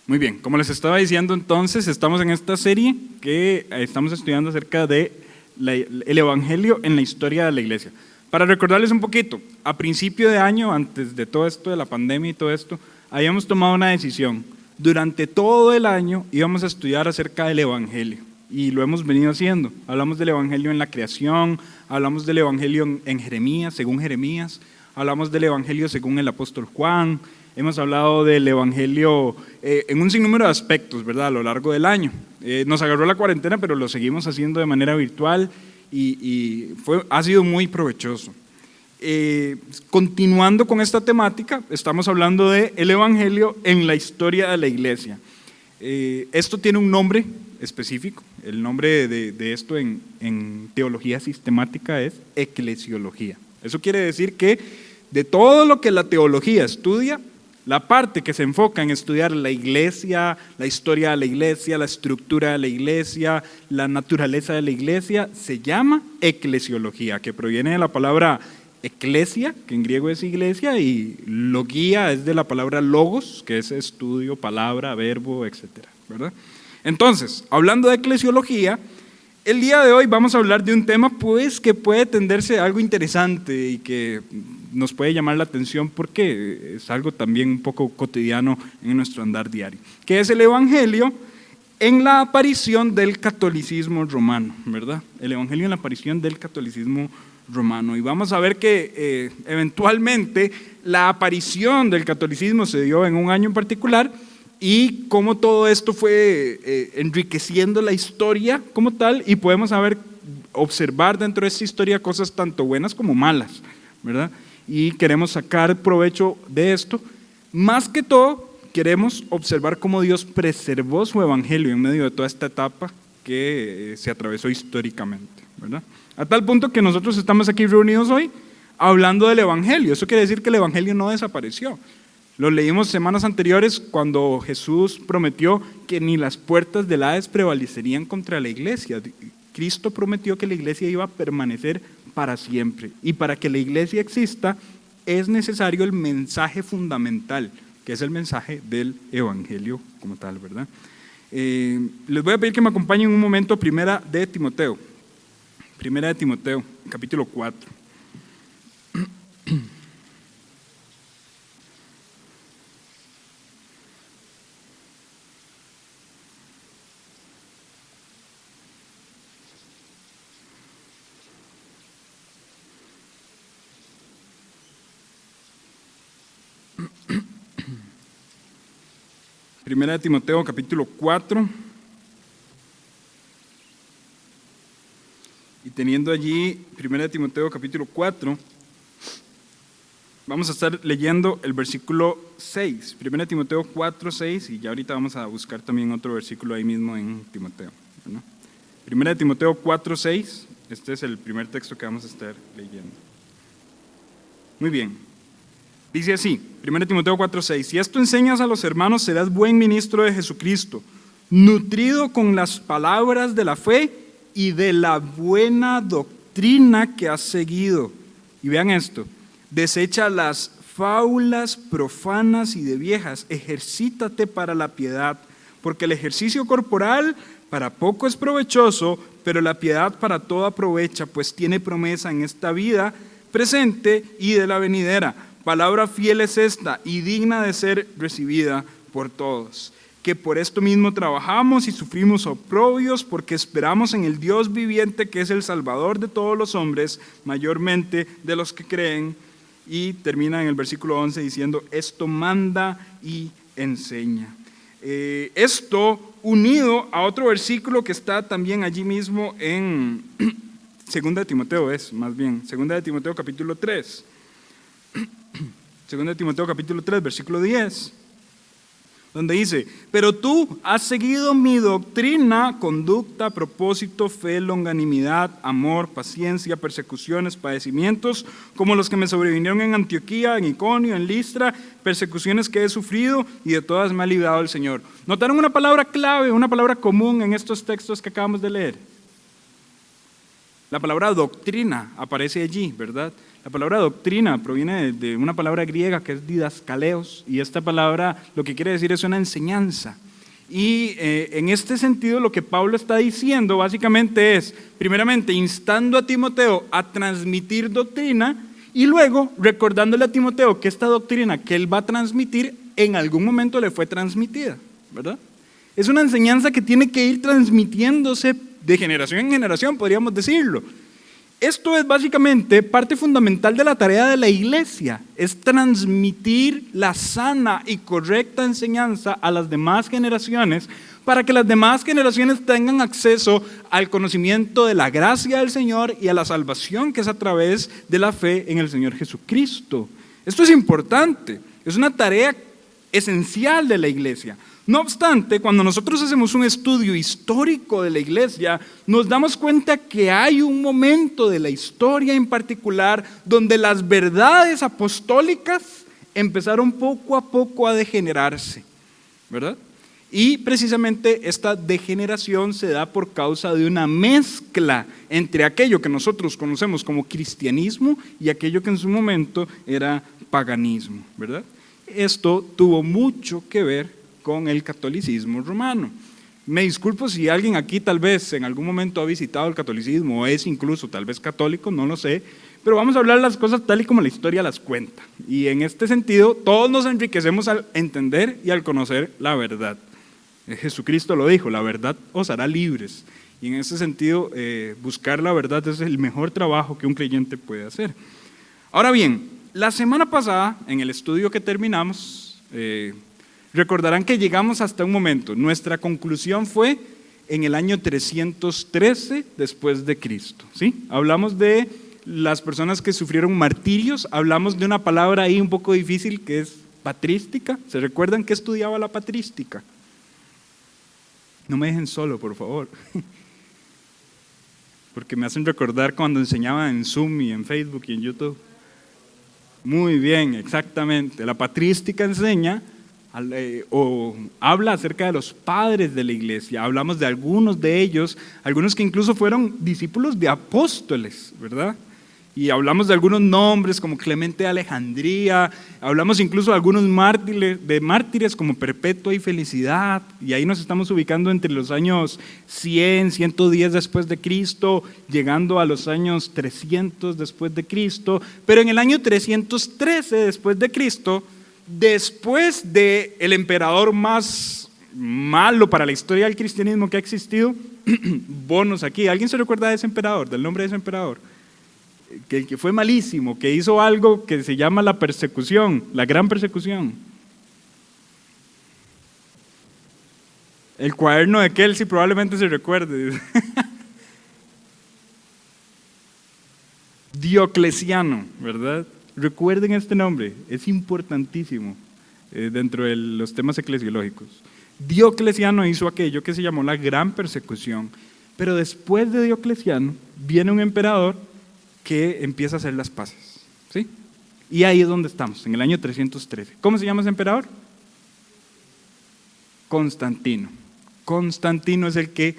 Muy bien, como les estaba diciendo entonces, estamos en esta serie que estamos estudiando acerca de el Evangelio en la historia de la iglesia. Para recordarles un poquito, a principio de año, antes de todo esto de la pandemia y todo esto, habíamos tomado una decisión. Durante todo el año íbamos a estudiar acerca del Evangelio y lo hemos venido haciendo. Hablamos del Evangelio en la creación, hablamos del Evangelio en Jeremías, según Jeremías, hablamos del Evangelio según el apóstol Juan. Hemos hablado del Evangelio en un sinnúmero de aspectos, ¿verdad? A lo largo del año. Nos agarró la cuarentena, pero lo seguimos haciendo de manera virtual y ha sido muy provechoso. Continuando con esta temática, estamos hablando del Evangelio en la historia de la iglesia. Esto tiene un nombre específico. El nombre de esto en teología sistemática es eclesiología. Eso quiere decir que de todo lo que la teología estudia, la parte que se enfoca en estudiar la iglesia, la historia de la iglesia, la estructura de la iglesia, la naturaleza de la iglesia, se llama eclesiología, que proviene de la palabra eclesia, que en griego es iglesia, y logía es de la palabra logos, que es estudio, palabra, verbo, etcétera, ¿verdad? Entonces, hablando de eclesiología, el día de hoy vamos a hablar de un tema pues que puede tenderse a algo interesante y que nos puede llamar la atención porque es algo también un poco cotidiano en nuestro andar diario, que es el Evangelio en la aparición del catolicismo romano, ¿verdad? El Evangelio en la aparición del catolicismo romano. Y vamos a ver que eventualmente la aparición del catolicismo se dio en un año en particular y cómo todo esto fue enriqueciendo la historia como tal, y podemos observar dentro de esta historia cosas tanto buenas como malas, ¿verdad? Y queremos sacar provecho de esto. Más que todo, queremos observar cómo Dios preservó su evangelio en medio de toda esta etapa que se atravesó históricamente, ¿verdad? A tal punto que nosotros estamos aquí reunidos hoy hablando del evangelio. Eso quiere decir que el evangelio no desapareció. Lo leímos semanas anteriores cuando Jesús prometió que ni las puertas del Hades prevalecerían contra la iglesia. Cristo prometió que la iglesia iba a permanecer para siempre. Y para que la iglesia exista es necesario el mensaje fundamental, que es el mensaje del evangelio como tal, ¿verdad? Les voy a pedir que me acompañen un momento a Primera de Timoteo, capítulo 4. Primera de Timoteo, capítulo 4. Y teniendo allí Primera de Timoteo, capítulo 4, vamos a estar leyendo el versículo 6. Primera de Timoteo 4, 6, y ya ahorita vamos a buscar también otro versículo ahí mismo en Timoteo, ¿no? Primera de Timoteo 4, 6, este es el primer texto que vamos a estar leyendo. Muy bien. Dice así, 1 Timoteo 4:6, si esto enseñas a los hermanos, serás buen ministro de Jesucristo, nutrido con las palabras de la fe y de la buena doctrina que has seguido. Y vean esto, desecha las fábulas profanas y de viejas, ejercítate para la piedad, porque el ejercicio corporal para poco es provechoso, pero la piedad para todo aprovecha, pues tiene promesa en esta vida presente y de la venidera. Palabra fiel es esta y digna de ser recibida por todos, que por esto mismo trabajamos y sufrimos oprobios, porque esperamos en el Dios viviente, que es el Salvador de todos los hombres, mayormente de los que creen. Y termina en el versículo 11 diciendo, esto manda y enseña. Esto unido a otro versículo que está también allí mismo en Segunda de Timoteo, Segunda de Timoteo capítulo 3. Segunda de Timoteo capítulo 3, versículo 10, donde dice, pero tú has seguido mi doctrina, conducta, propósito, fe, longanimidad, amor, paciencia, persecuciones, padecimientos, como los que me sobrevinieron en Antioquía, en Iconio, en Listra, persecuciones que he sufrido y de todas me ha librado el Señor. ¿Notaron una palabra clave, una palabra común en estos textos que acabamos de leer? La palabra doctrina aparece allí, ¿verdad? La palabra doctrina proviene de una palabra griega que es didaskaleos, y esta palabra lo que quiere decir es una enseñanza. Y en este sentido lo que Pablo está diciendo básicamente es, primeramente, instando a Timoteo a transmitir doctrina y luego recordándole a Timoteo que esta doctrina que él va a transmitir en algún momento le fue transmitida, ¿verdad? Es una enseñanza que tiene que ir transmitiéndose de generación en generación, podríamos decirlo. Esto es básicamente parte fundamental de la tarea de la iglesia, es transmitir la sana y correcta enseñanza a las demás generaciones para que las demás generaciones tengan acceso al conocimiento de la gracia del Señor y a la salvación que es a través de la fe en el Señor Jesucristo. Esto es importante, es una tarea esencial de la iglesia. No obstante, cuando nosotros hacemos un estudio histórico de la iglesia, nos damos cuenta que hay un momento de la historia en particular donde las verdades apostólicas empezaron poco a poco a degenerarse, ¿verdad? Y precisamente esta degeneración se da por causa de una mezcla entre aquello que nosotros conocemos como cristianismo y aquello que en su momento era paganismo, ¿verdad? Esto tuvo mucho que ver con el catolicismo romano. Me disculpo si alguien aquí tal vez en algún momento ha visitado el catolicismo o es incluso tal vez católico, no lo sé, pero vamos a hablar las cosas tal y como la historia las cuenta. Y en este sentido, todos nos enriquecemos al entender y al conocer la verdad. Jesucristo lo dijo, la verdad os hará libres. Y en ese sentido, buscar la verdad es el mejor trabajo que un creyente puede hacer. Ahora bien, la semana pasada, en el estudio que terminamos, recordarán que llegamos hasta un momento. Nuestra conclusión fue en el año 313 después de Cristo, ¿sí? Hablamos de las personas que sufrieron martirios, hablamos de una palabra ahí un poco difícil que es patrística. ¿Se recuerdan qué estudiaba la patrística? No me dejen solo, por favor, porque me hacen recordar cuando enseñaba en Zoom y en Facebook y en YouTube. Muy bien, exactamente. La patrística enseña o habla acerca de los padres de la iglesia. Hablamos de algunos de ellos, algunos que incluso fueron discípulos de apóstoles, ¿verdad? Y hablamos de algunos nombres como Clemente de Alejandría, hablamos incluso de algunos mártires como Perpetua y Felicidad, y ahí nos estamos ubicando entre los años 100, 110 después de Cristo, llegando a los años 300 después de Cristo, pero en el año 313 después de Cristo, después del emperador más malo para la historia del cristianismo que ha existido, bonos aquí, ¿alguien se recuerda de ese emperador, del nombre de ese emperador? Que fue malísimo, que hizo algo que se llama la persecución, la gran persecución. El cuaderno de Kelsey probablemente se recuerde. Diocleciano, ¿verdad? Recuerden este nombre, es importantísimo dentro de los temas eclesiológicos. Diocleciano hizo aquello que se llamó la gran persecución, pero después de Diocleciano viene un emperador que empieza a hacer las paces, ¿sí? Y ahí es donde estamos, en el año 313. ¿Cómo se llama ese emperador? Constantino. Constantino es el que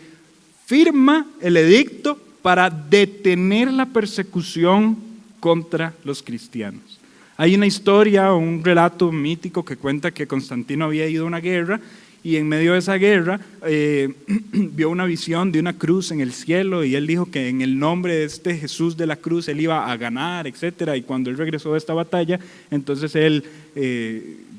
firma el edicto para detener la persecución contra los cristianos. Hay una historia, un relato mítico que cuenta que Constantino había ido a una guerra y en medio de esa guerra vio una visión de una cruz en el cielo y él dijo que en el nombre de este Jesús de la cruz él iba a ganar, etc. Y cuando él regresó de esta batalla, entonces él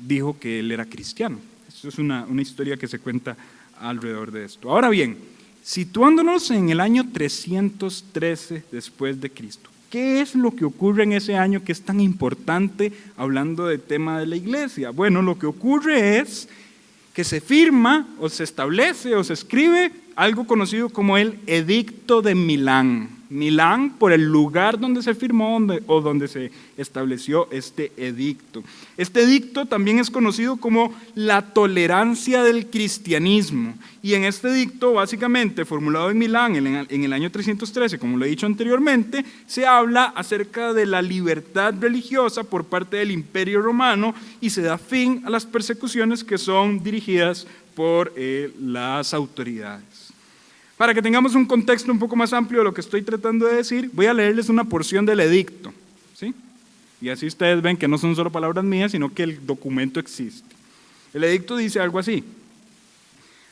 dijo que él era cristiano. Eso es una historia que se cuenta alrededor de esto. Ahora bien, situándonos en el año 313 después de Cristo, ¿qué es lo que ocurre en ese año que es tan importante hablando del tema de la iglesia? Bueno, lo que ocurre es que se firma o se establece o se escribe algo conocido como el Edicto de Milán. Milán por el lugar donde se firmó o donde se estableció este edicto. Este edicto también es conocido como la tolerancia del cristianismo. Y en este edicto, básicamente formulado en Milán en el año 313, como lo he dicho anteriormente, se habla acerca de la libertad religiosa por parte del Imperio Romano y se da fin a las persecuciones que son dirigidas por las autoridades. Para que tengamos un contexto un poco más amplio de lo que estoy tratando de decir, voy a leerles una porción del edicto, ¿sí? Y así ustedes ven que no son solo palabras mías, sino que el documento existe. El edicto dice algo así: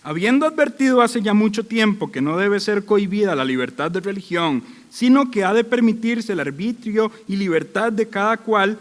habiendo advertido hace ya mucho tiempo que no debe ser cohibida la libertad de religión, sino que ha de permitirse el arbitrio y libertad de cada cual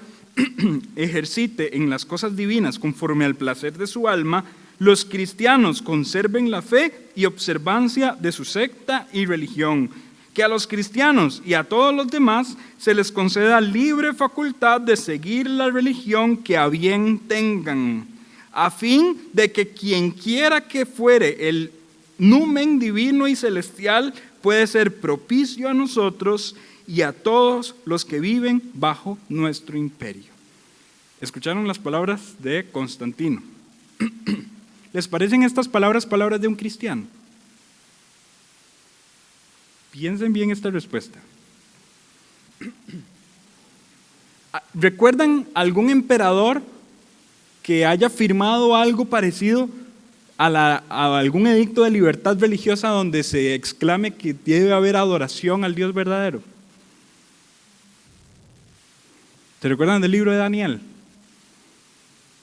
ejercite en las cosas divinas conforme al placer de su alma, los cristianos conserven la fe y observancia de su secta y religión, que a los cristianos y a todos los demás se les conceda libre facultad de seguir la religión que a bien tengan, a fin de que quien quiera que fuere el numen divino y celestial puede ser propicio a nosotros y a todos los que viven bajo nuestro imperio. ¿Escucharon las palabras de Constantino? ¿Les parecen estas palabras palabras de un cristiano? Piensen bien esta respuesta. ¿Recuerdan algún emperador que haya firmado algo parecido a algún edicto de libertad religiosa donde se exclame que debe haber adoración al Dios verdadero? ¿Se recuerdan del libro de Daniel?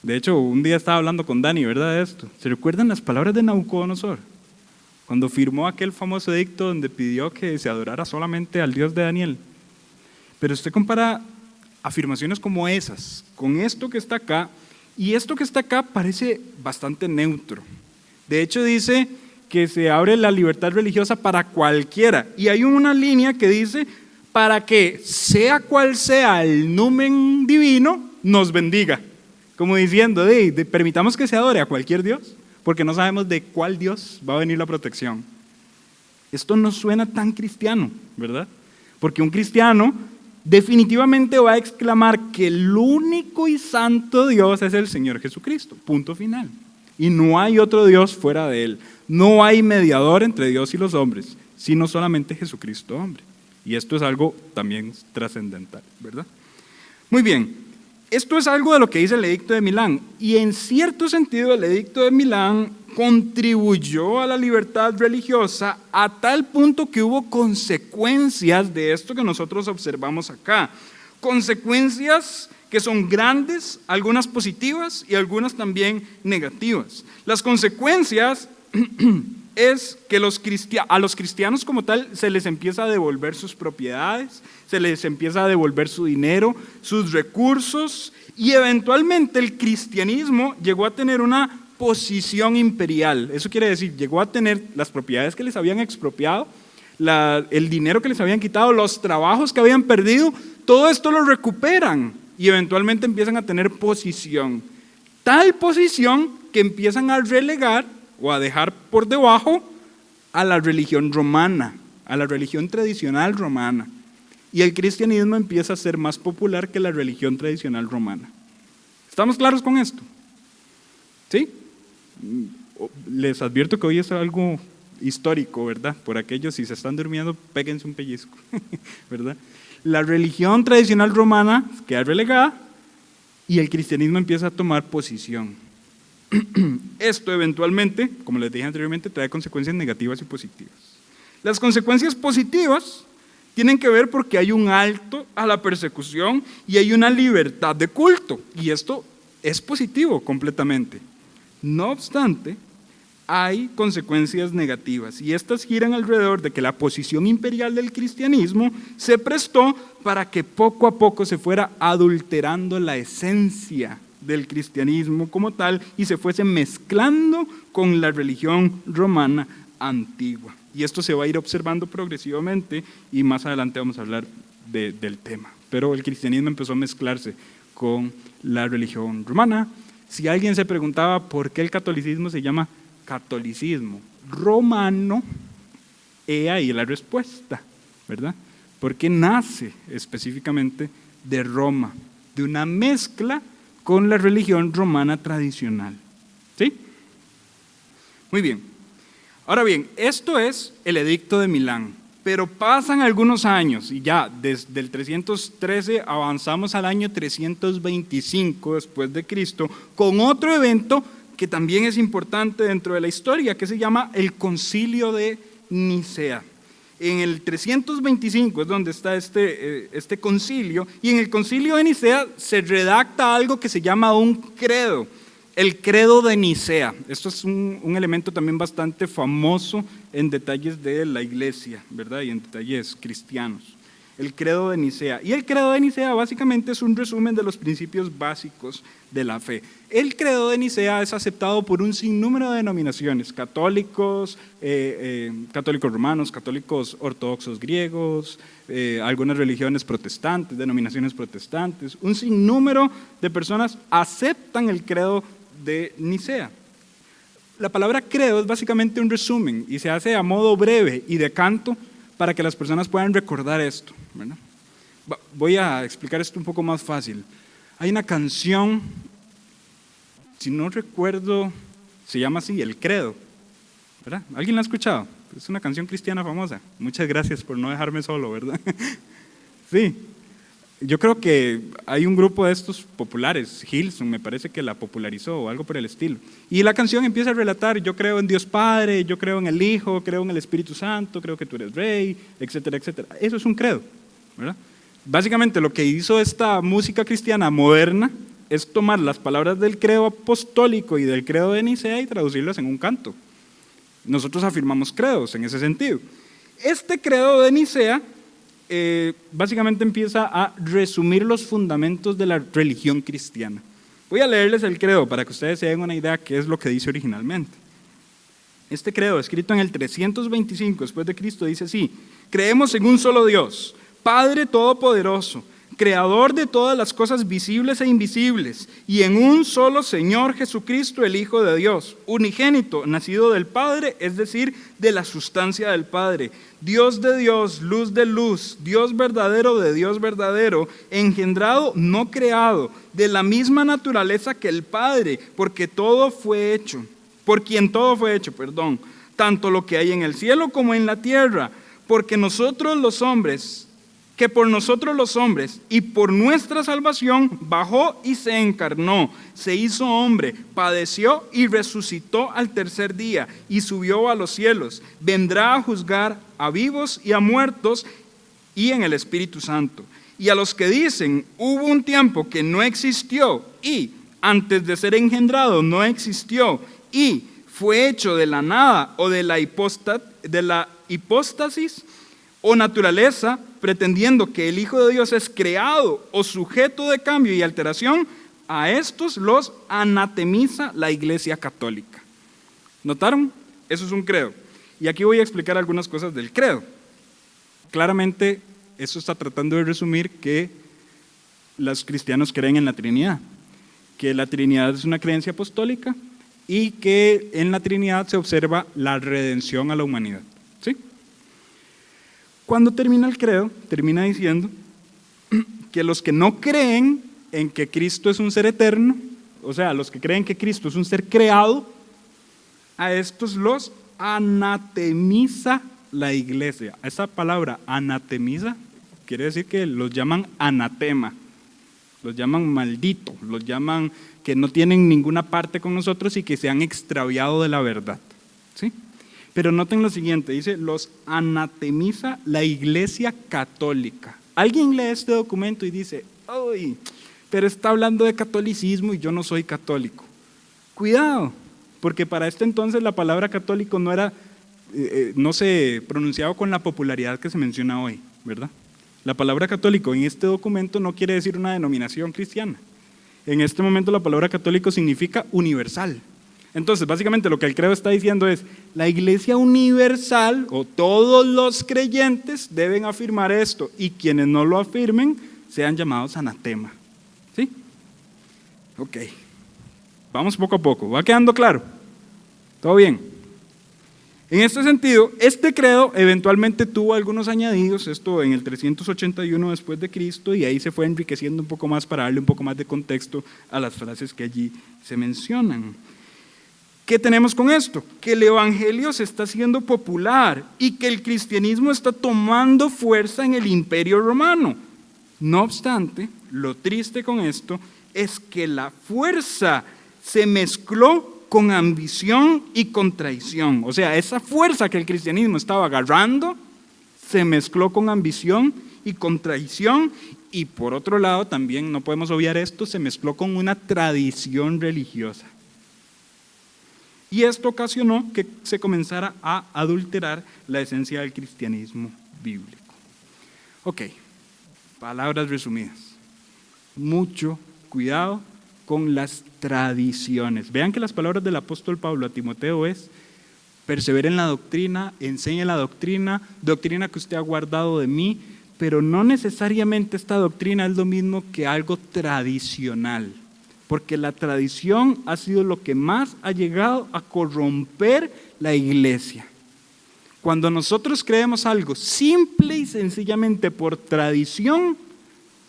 De hecho, un día estaba hablando con Dani, ¿verdad? De esto. ¿Se recuerdan las palabras de Nabucodonosor? Cuando firmó aquel famoso edicto donde pidió que se adorara solamente al Dios de Daniel. Pero usted compara afirmaciones como esas con esto que está acá, y esto que está acá parece bastante neutro. De hecho, dice que se abre la libertad religiosa para cualquiera. Y hay una línea que dice, para que sea cual sea el numen divino, nos bendiga. Como diciendo, permitamos que se adore a cualquier Dios, porque no sabemos de cuál Dios va a venir la protección. Esto no suena tan cristiano, ¿verdad? Porque un cristiano definitivamente va a exclamar que el único y santo Dios es el Señor Jesucristo, punto final. Y no hay otro Dios fuera de Él. No hay mediador entre Dios y los hombres, sino solamente Jesucristo hombre. Y esto es algo también trascendental, ¿verdad? Muy bien. Esto es algo de lo que dice el Edicto de Milán, y en cierto sentido el Edicto de Milán contribuyó a la libertad religiosa a tal punto que hubo consecuencias de esto que nosotros observamos acá. Consecuencias que son grandes, algunas positivas y algunas también negativas. Las consecuencias es que a los cristianos como tal se les empieza a devolver sus propiedades, se les empieza a devolver su dinero, sus recursos, y eventualmente el cristianismo llegó a tener una posición imperial. Eso quiere decir, llegó a tener las propiedades que les habían expropiado, el dinero que les habían quitado, los trabajos que habían perdido, todo esto lo recuperan y eventualmente empiezan a tener posición. Tal posición que empiezan a relegar o a dejar por debajo a la religión romana, a la religión tradicional romana. Y el cristianismo empieza a ser más popular que la religión tradicional romana. ¿Estamos claros con esto? ¿Sí? Les advierto que hoy es algo histórico, ¿verdad? Por aquellos, si se están durmiendo, péguense un pellizco, ¿verdad? La religión tradicional romana queda relegada y el cristianismo empieza a tomar posición. Esto eventualmente, como les dije anteriormente, trae consecuencias negativas y positivas. Las consecuencias positivas tienen que ver porque hay un alto a la persecución y hay una libertad de culto, y esto es positivo completamente. No obstante, hay consecuencias negativas, y estas giran alrededor de que la posición imperial del cristianismo se prestó para que poco a poco se fuera adulterando la esencia del cristianismo como tal y se fuese mezclando con la religión romana antigua. Y esto se va a ir observando progresivamente y más adelante vamos a hablar del tema. Pero el cristianismo empezó a mezclarse con la religión romana. Si alguien se preguntaba por qué el catolicismo se llama catolicismo romano, he ahí la respuesta, ¿verdad? Porque nace específicamente de Roma, de una mezcla con la religión romana tradicional. ¿Sí? Muy bien. Ahora bien, esto es el Edicto de Milán, pero pasan algunos años y ya desde el 313 avanzamos al año 325 después de Cristo con otro evento que también es importante dentro de la historia, que se llama el Concilio de Nicea. En el 325 es donde está este concilio, y en el concilio de Nicea se redacta algo que se llama un credo, el credo de Nicea. Esto es un elemento también bastante famoso en detalles de la iglesia, ¿verdad? Y en detalles cristianos. El credo de Nicea. Y el credo de Nicea básicamente es un resumen de los principios básicos de la fe. El credo de Nicea es aceptado por un sinnúmero de denominaciones, católicos, católicos romanos, católicos ortodoxos griegos, algunas religiones protestantes, denominaciones protestantes. Un sinnúmero de personas aceptan el credo de Nicea. La palabra credo es básicamente un resumen y se hace a modo breve y de canto para que las personas puedan recordar esto, ¿verdad? Voy a explicar esto un poco más fácil. Hay una canción, si no recuerdo, se llama así, El Credo, ¿verdad? ¿Alguien la ha escuchado? Es una canción cristiana famosa. Muchas gracias por no dejarme solo, ¿verdad? Sí. Yo creo que hay un grupo de estos populares, Hillsong me parece que la popularizó o algo por el estilo. Y la canción empieza a relatar, yo creo en Dios Padre, yo creo en el Hijo, creo en el Espíritu Santo, creo que tú eres Rey, etcétera, etcétera. Eso es un credo, ¿verdad? Básicamente lo que hizo esta música cristiana moderna es tomar las palabras del credo apostólico y del credo de Nicea y traducirlas en un canto. Nosotros afirmamos credos en ese sentido. Este credo de Nicea básicamente empieza a resumir los fundamentos de la religión cristiana. Voy a leerles el credo para que ustedes se den una idea de qué es lo que dice originalmente. Este credo, escrito en el 325 después de Cristo, dice así: creemos en un solo Dios, Padre Todopoderoso, Creador de todas las cosas visibles e invisibles, y en un solo Señor Jesucristo, el Hijo de Dios, unigénito, nacido del Padre, es decir, de la sustancia del Padre, Dios de Dios, luz de luz, Dios verdadero de Dios verdadero, engendrado, no creado, de la misma naturaleza que el Padre, por quien todo fue hecho, tanto lo que hay en el cielo como en la tierra, porque nosotros los hombres, que por nosotros los hombres y por nuestra salvación bajó y se encarnó, se hizo hombre, padeció y resucitó al tercer día y subió a los cielos, vendrá a juzgar a vivos y a muertos y en el Espíritu Santo. Y a los que dicen, hubo un tiempo que no existió y antes de ser engendrado no existió y fue hecho de la nada o de la hipóstasis o naturaleza, pretendiendo que el Hijo de Dios es creado o sujeto de cambio y alteración, a estos los anatemiza la Iglesia Católica. ¿Notaron? Eso es un credo. Y aquí voy a explicar algunas cosas del credo. Claramente, eso está tratando de resumir que los cristianos creen en la Trinidad, que la Trinidad es una creencia apostólica y que en la Trinidad se observa la redención a la humanidad. ¿Sí? Cuando termina el credo, termina diciendo que los que no creen en que Cristo es un ser eterno, o sea, los que creen que Cristo es un ser creado, a estos los anatemiza la Iglesia. Esa palabra anatemiza quiere decir que los llaman anatema, los llaman maldito, los llaman que no tienen ninguna parte con nosotros y que se han extraviado de la verdad. ¿Sí? Pero noten lo siguiente, dice, los anatemiza la Iglesia Católica. Alguien lee este documento y dice, ¡ay! Pero está hablando de catolicismo y yo no soy católico. Cuidado, porque para este entonces la palabra católico no se pronunciaba con la popularidad que se menciona hoy, ¿verdad? La palabra católico en este documento no quiere decir una denominación cristiana. En este momento la palabra católico significa universal. Entonces, básicamente lo que el credo está diciendo es, la Iglesia universal o todos los creyentes deben afirmar esto y quienes no lo afirmen sean llamados anatema. ¿Sí? Ok. Vamos poco a poco. ¿Va quedando claro? ¿Todo bien? En este sentido, este credo eventualmente tuvo algunos añadidos, esto en el 381 después de Cristo, y ahí se fue enriqueciendo un poco más para darle un poco más de contexto a las frases que allí se mencionan. ¿Qué tenemos con esto? Que el evangelio se está haciendo popular y que el cristianismo está tomando fuerza en el Imperio Romano. No obstante, lo triste con esto es que la fuerza se mezcló con ambición y con traición. O sea, esa fuerza que el cristianismo estaba agarrando se mezcló con ambición y con traición, y por otro lado también, no podemos obviar esto, se mezcló con una tradición religiosa. Y esto ocasionó que se comenzara a adulterar la esencia del cristianismo bíblico. Ok, palabras resumidas. Mucho cuidado con las tradiciones. Vean que las palabras del apóstol Pablo a Timoteo es: persevera en la doctrina, enseña la doctrina que usted ha guardado de mí, pero no necesariamente esta doctrina es lo mismo que algo tradicional, porque la tradición ha sido lo que más ha llegado a corromper la iglesia. Cuando nosotros creemos algo simple y sencillamente por tradición,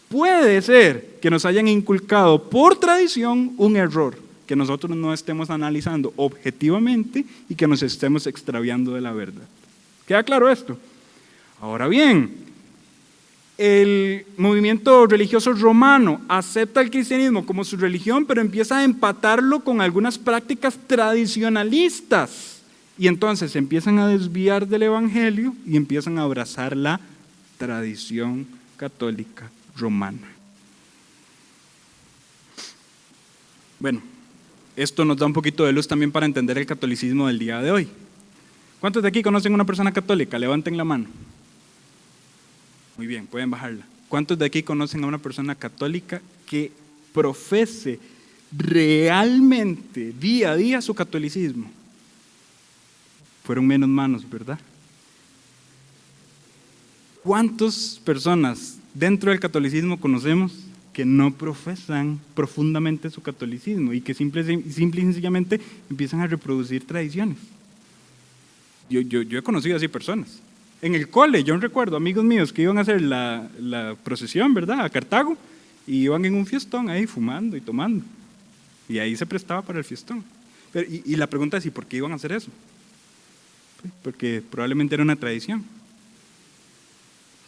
puede ser que nos hayan inculcado por tradición un error, que nosotros no estemos analizando objetivamente y que nos estemos extraviando de la verdad. ¿Queda claro esto? Ahora bien, el movimiento religioso romano acepta el cristianismo como su religión, pero empieza a empatarlo con algunas prácticas tradicionalistas. Y entonces se empiezan a desviar del evangelio y empiezan a abrazar la tradición católica romana. Bueno, esto nos da un poquito de luz también para entender el catolicismo del día de hoy. ¿Cuántos de aquí conocen a una persona católica? Levanten la mano. Muy bien, pueden bajarla. ¿Cuántos de aquí conocen a una persona católica que profese realmente día a día su catolicismo? Fueron menos manos, ¿verdad? ¿Cuántas personas dentro del catolicismo conocemos que no profesan profundamente su catolicismo y que simple y sencillamente empiezan a reproducir tradiciones? Yo he conocido así personas. En el cole, yo recuerdo amigos míos que iban a hacer la procesión, ¿verdad?, a Cartago, y iban en un fiestón ahí fumando y tomando. Y ahí se prestaba para el fiestón. Y la pregunta es: ¿y por qué iban a hacer eso? Porque probablemente era una tradición.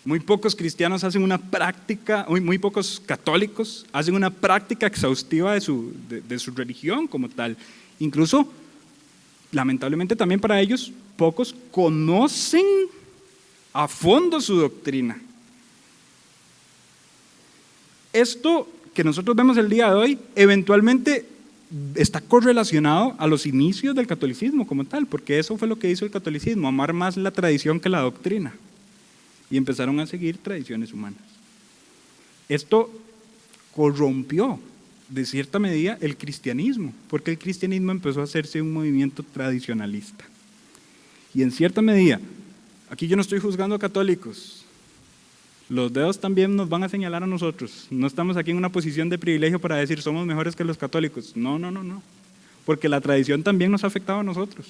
Muy pocos cristianos hacen una práctica, muy pocos católicos hacen una práctica exhaustiva de su religión como tal. Incluso, lamentablemente también para ellos, pocos conocen a fondo su doctrina. Esto que nosotros vemos el día de hoy, eventualmente está correlacionado a los inicios del catolicismo como tal, porque eso fue lo que hizo el catolicismo, amar más la tradición que la doctrina. Y empezaron a seguir tradiciones humanas. Esto corrompió de cierta medida el cristianismo, porque el cristianismo empezó a hacerse un movimiento tradicionalista. Y en cierta medida, aquí yo no estoy juzgando a católicos, los dedos también nos van a señalar a nosotros. No estamos aquí en una posición de privilegio para decir somos mejores que los católicos. No, porque la tradición también nos ha afectado a nosotros.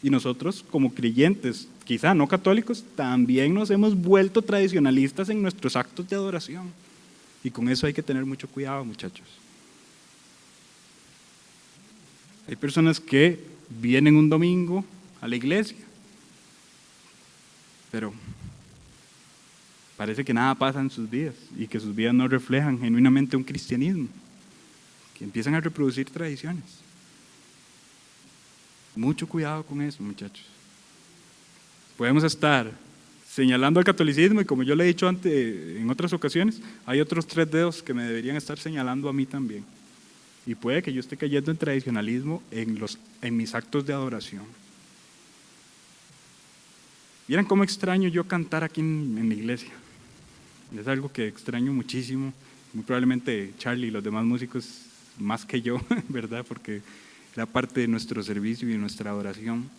Y nosotros como creyentes, quizá no católicos, también nos hemos vuelto tradicionalistas en nuestros actos de adoración. Y con eso hay que tener mucho cuidado, muchachos. Hay personas que vienen un domingo a la iglesia, pero parece que nada pasa en sus vidas y que sus vidas no reflejan genuinamente un cristianismo, que empiezan a reproducir tradiciones. Mucho cuidado con eso, muchachos. Podemos estar señalando al catolicismo y, como yo le he dicho antes en otras ocasiones, hay otros 3 dedos que me deberían estar señalando a mí también. Y puede que yo esté cayendo en tradicionalismo en mis actos de adoración. ¿Vieran cómo extraño yo cantar aquí en la iglesia? Es algo que extraño muchísimo. Muy probablemente Charlie y los demás músicos más que yo, ¿verdad? Porque era parte de nuestro servicio y de nuestra adoración.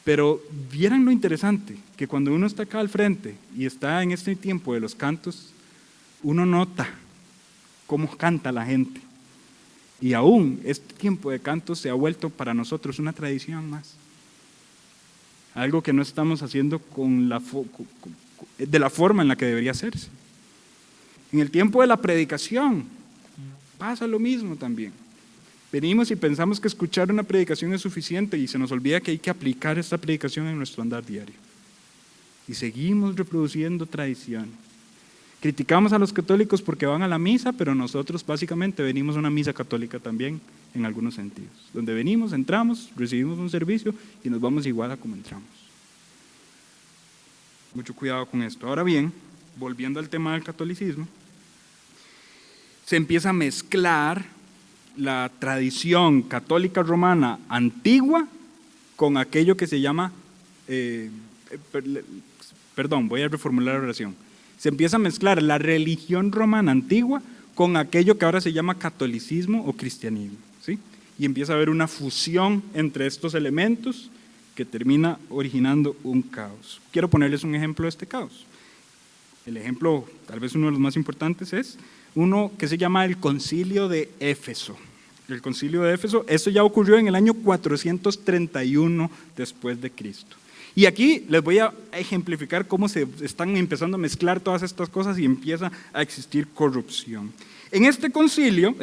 Pero vieran lo interesante, que cuando uno está acá al frente y está en este tiempo de los cantos, uno nota cómo canta la gente. Y aún este tiempo de cantos se ha vuelto para nosotros una tradición más. Algo que no estamos haciendo de la forma en la que debería hacerse. En el tiempo de la predicación pasa lo mismo también. Venimos y pensamos que escuchar una predicación es suficiente y se nos olvida que hay que aplicar esta predicación en nuestro andar diario. Y seguimos reproduciendo tradiciones Criticamos a los católicos porque van a la misa, pero nosotros básicamente venimos a una misa católica también, en algunos sentidos. Donde venimos, entramos, recibimos un servicio y nos vamos igual a como entramos. Mucho cuidado con esto. Ahora bien, volviendo al tema del catolicismo, se empieza a mezclar la tradición católica romana antigua con aquello que se llama, voy a reformular la oración. Se empieza a mezclar la religión romana antigua con aquello que ahora se llama catolicismo o cristianismo, ¿sí? Y empieza a haber una fusión entre estos elementos que termina originando un caos. Quiero ponerles un ejemplo de este caos. El ejemplo, tal vez uno de los más importantes, es uno que se llama el Concilio de Éfeso. El Concilio de Éfeso, esto ya ocurrió en el año 431 después de Cristo. Y aquí les voy a ejemplificar cómo se están empezando a mezclar todas estas cosas y empieza a existir corrupción. En este concilio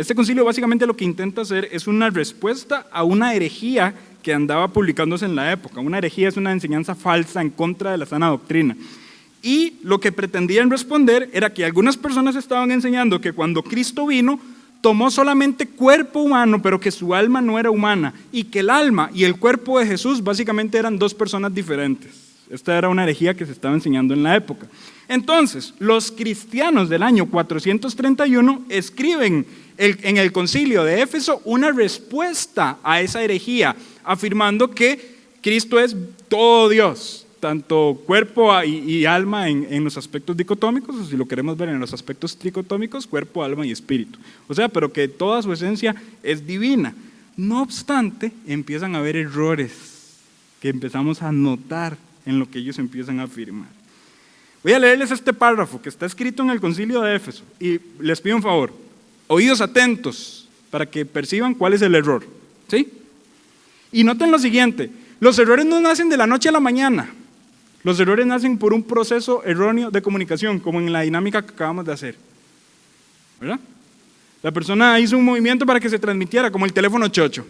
básicamente lo que intenta hacer es una respuesta a una herejía que andaba publicándose en la época. Una herejía es una enseñanza falsa en contra de la sana doctrina. Y lo que pretendían responder era que algunas personas estaban enseñando que cuando Cristo vino, tomó solamente cuerpo humano, pero que su alma no era humana, y que el alma y el cuerpo de Jesús básicamente eran dos personas diferentes. Esta era una herejía que se estaba enseñando en la época. Entonces, los cristianos del año 431 escriben en el concilio de Éfeso una respuesta a esa herejía, afirmando que Cristo es todo Dios, tanto cuerpo y alma en los aspectos dicotómicos, o si lo queremos ver en los aspectos tricotómicos, cuerpo, alma y espíritu. O sea, pero que toda su esencia es divina. No obstante, empiezan a haber errores que empezamos a notar en lo que ellos empiezan a afirmar. Voy a leerles este párrafo que está escrito en el Concilio de Éfeso y les pido un favor, oídos atentos para que perciban cuál es el error, ¿sí? Y noten lo siguiente, los errores no nacen de la noche a la mañana. Los errores nacen por un proceso erróneo de comunicación, como en la dinámica que acabamos de hacer, ¿verdad? La persona hizo un movimiento para que se transmitiera, como el teléfono chocho,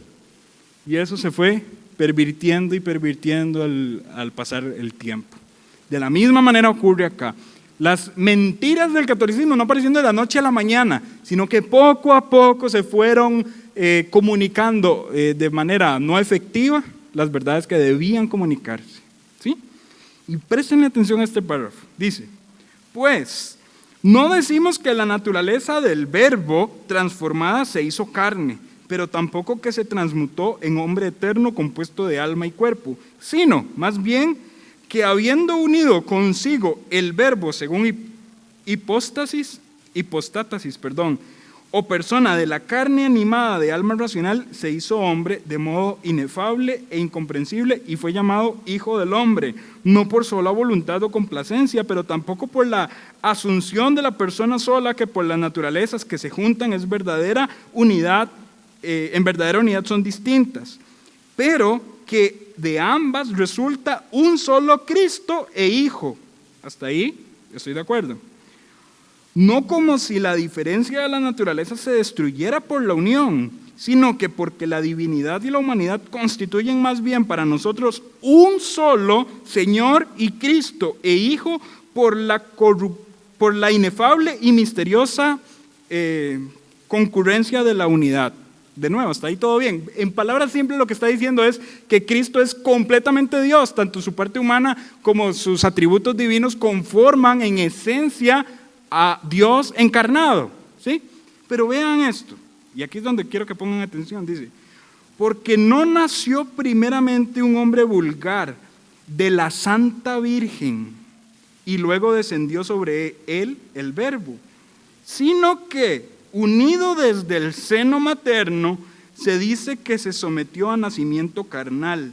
y eso se fue pervirtiendo al pasar el tiempo. De la misma manera ocurre acá. Las mentiras del catolicismo no aparecieron de la noche a la mañana, sino que poco a poco se fueron comunicando de manera no efectiva las verdades que debían comunicarse, ¿sí? Y presten atención a este párrafo. Dice, pues, no decimos que la naturaleza del verbo transformada se hizo carne, pero tampoco que se transmutó en hombre eterno compuesto de alma y cuerpo, sino, más bien, que habiendo unido consigo el verbo según hipóstasis, o persona de la carne animada de alma racional, se hizo hombre de modo inefable e incomprensible y fue llamado Hijo del Hombre, no por sola voluntad o complacencia, pero tampoco por la asunción de la persona sola, que por las naturalezas que se juntan es verdadera unidad, en verdadera unidad son distintas, pero que de ambas resulta un solo Cristo e Hijo. Hasta ahí estoy de acuerdo. No como si la diferencia de la naturaleza se destruyera por la unión, sino que porque la divinidad y la humanidad constituyen más bien para nosotros un solo Señor y Cristo e Hijo por la inefable y misteriosa concurrencia de la unidad. De nuevo, hasta ahí todo bien. En palabras simples lo que está diciendo es que Cristo es completamente Dios, tanto su parte humana como sus atributos divinos conforman en esencia a Dios encarnado, ¿sí? Pero vean esto, y aquí es donde quiero que pongan atención, dice, porque no nació primeramente un hombre vulgar de la Santa Virgen y luego descendió sobre él el Verbo, sino que unido desde el seno materno se dice que se sometió a nacimiento carnal,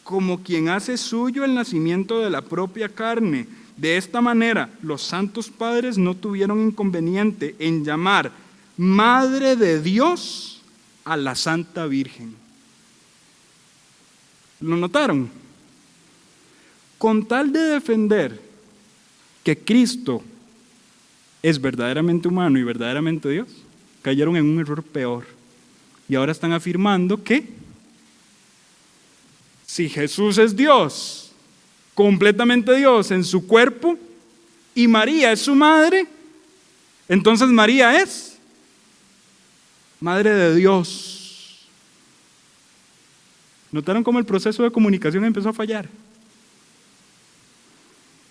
como quien hace suyo el nacimiento de la propia carne. De esta manera, los santos padres no tuvieron inconveniente en llamar Madre de Dios a la Santa Virgen. ¿Lo notaron? Con tal de defender que Cristo es verdaderamente humano y verdaderamente Dios, cayeron en un error peor. Y ahora están afirmando que si Jesús es Dios, completamente Dios en su cuerpo, y María es su madre, Entonces María es Madre de Dios. ¿Notaron cómo el proceso de comunicación empezó a fallar?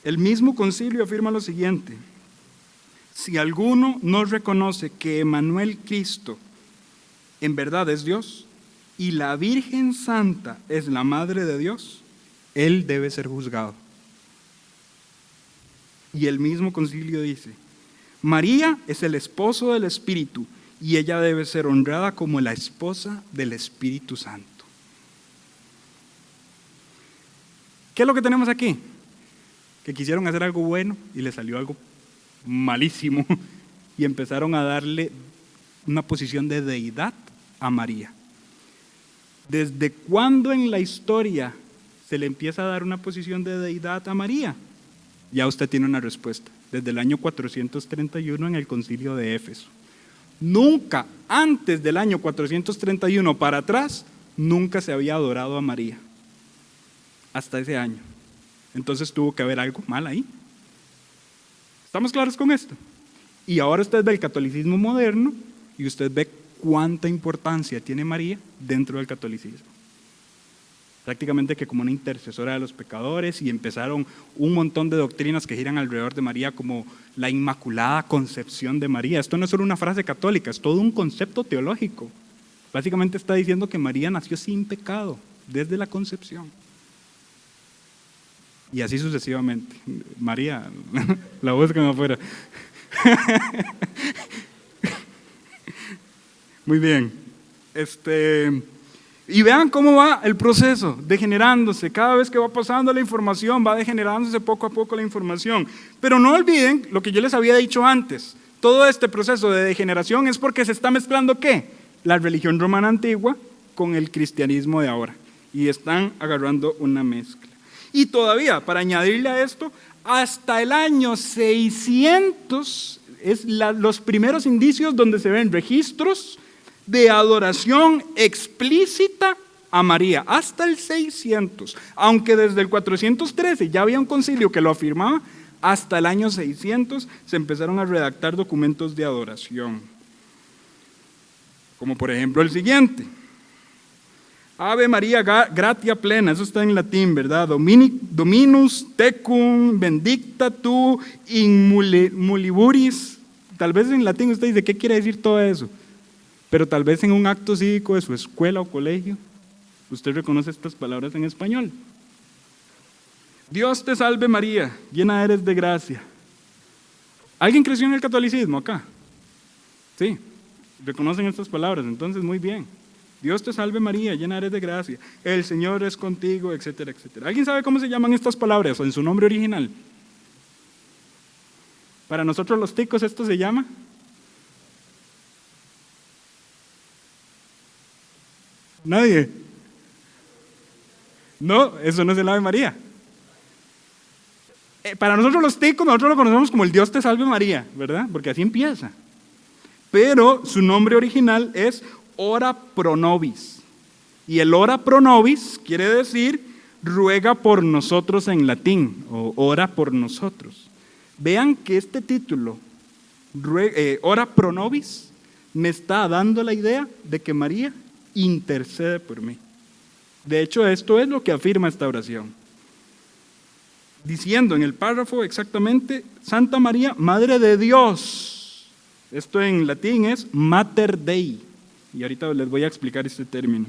El mismo concilio afirma lo siguiente: si alguno no reconoce que Emmanuel Cristo en verdad es Dios y la Virgen Santa es la Madre de Dios, él debe ser juzgado. Y el mismo concilio dice: María es el esposo del Espíritu y ella debe ser honrada como la esposa del Espíritu Santo. ¿Qué es lo que tenemos aquí? Que quisieron hacer algo bueno y le salió algo malísimo y empezaron a darle una posición de deidad a María. ¿Desde cuándo en la historia se le empieza a dar una posición de deidad a María? Ya usted tiene una respuesta. Desde el año 431 en el concilio de Éfeso. Nunca antes del año 431 para atrás, nunca se había adorado a María. Hasta ese año. Entonces tuvo que haber algo mal ahí. ¿Estamos claros con esto? Y ahora usted ve el catolicismo moderno y usted ve cuánta importancia tiene María dentro del catolicismo. Prácticamente que como una intercesora de los pecadores, y empezaron un montón de doctrinas que giran alrededor de María, como la Inmaculada Concepción de María. Esto no es solo una frase católica, es todo un concepto teológico. Básicamente está diciendo que María nació sin pecado desde la concepción. Y así sucesivamente. María, la buscan afuera. Muy bien. Y vean cómo va el proceso, degenerándose. Cada vez que va pasando la información, va degenerándose poco a poco la información. Pero no olviden lo que yo les había dicho antes. Todo este proceso de degeneración es porque se está mezclando ¿qué? La religión romana antigua con el cristianismo de ahora. Y están agarrando una mezcla. Y todavía, para añadirle a esto, hasta el año 600 es los primeros indicios donde se ven registros de adoración explícita a María, hasta el 600. Aunque desde el 413 ya había un concilio que lo afirmaba, hasta el año 600 se empezaron a redactar documentos de adoración. Como por ejemplo el siguiente. Ave María gratia plena, eso está en latín, ¿verdad? Dominus tecum benedicta tu in mulieribus. Tal vez en latín usted dice, ¿qué quiere decir todo eso? Pero tal vez en un acto cívico de su escuela o colegio, usted reconoce estas palabras en español. Dios te salve María, llena eres de gracia. ¿Alguien creció en el catolicismo acá? Sí, reconocen estas palabras, entonces muy bien. Dios te salve María, llena eres de gracia, el Señor es contigo, etcétera, etcétera. ¿Alguien sabe cómo se llaman estas palabras o en su nombre original? Para nosotros los ticos esto se llama ¿nadie? No, eso no es el Ave María. Para nosotros los ticos, nosotros lo conocemos como el Dios te salve María, ¿verdad? Porque así empieza. Pero su nombre original es ora pro nobis. Y el ora pro nobis quiere decir ruega por nosotros en latín, o ora por nosotros. Vean que este título, ora pro nobis, me está dando la idea de que María intercede por mí. De hecho, esto es lo que afirma esta oración. Diciendo en el párrafo exactamente, Santa María, Madre de Dios. Esto en latín es Mater Dei. Y ahorita les voy a explicar este término.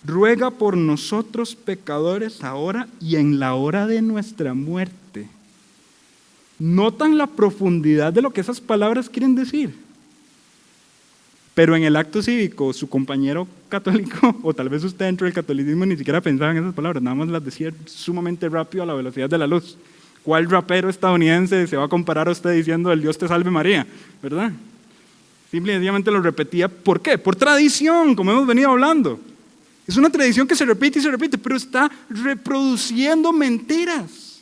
Ruega por nosotros pecadores ahora y en la hora de nuestra muerte. ¿Notan la profundidad de lo que esas palabras quieren decir? Pero en el acto cívico, su compañero católico, o tal vez usted dentro del catolicismo ni siquiera pensaba en esas palabras, nada más las decía sumamente rápido a la velocidad de la luz. ¿Cuál rapero estadounidense se va a comparar a usted diciendo el Dios te salve María? ¿Verdad? Simple y sencillamente lo repetía. ¿Por qué? Por tradición, como hemos venido hablando. Es una tradición que se repite y se repite, pero está reproduciendo mentiras.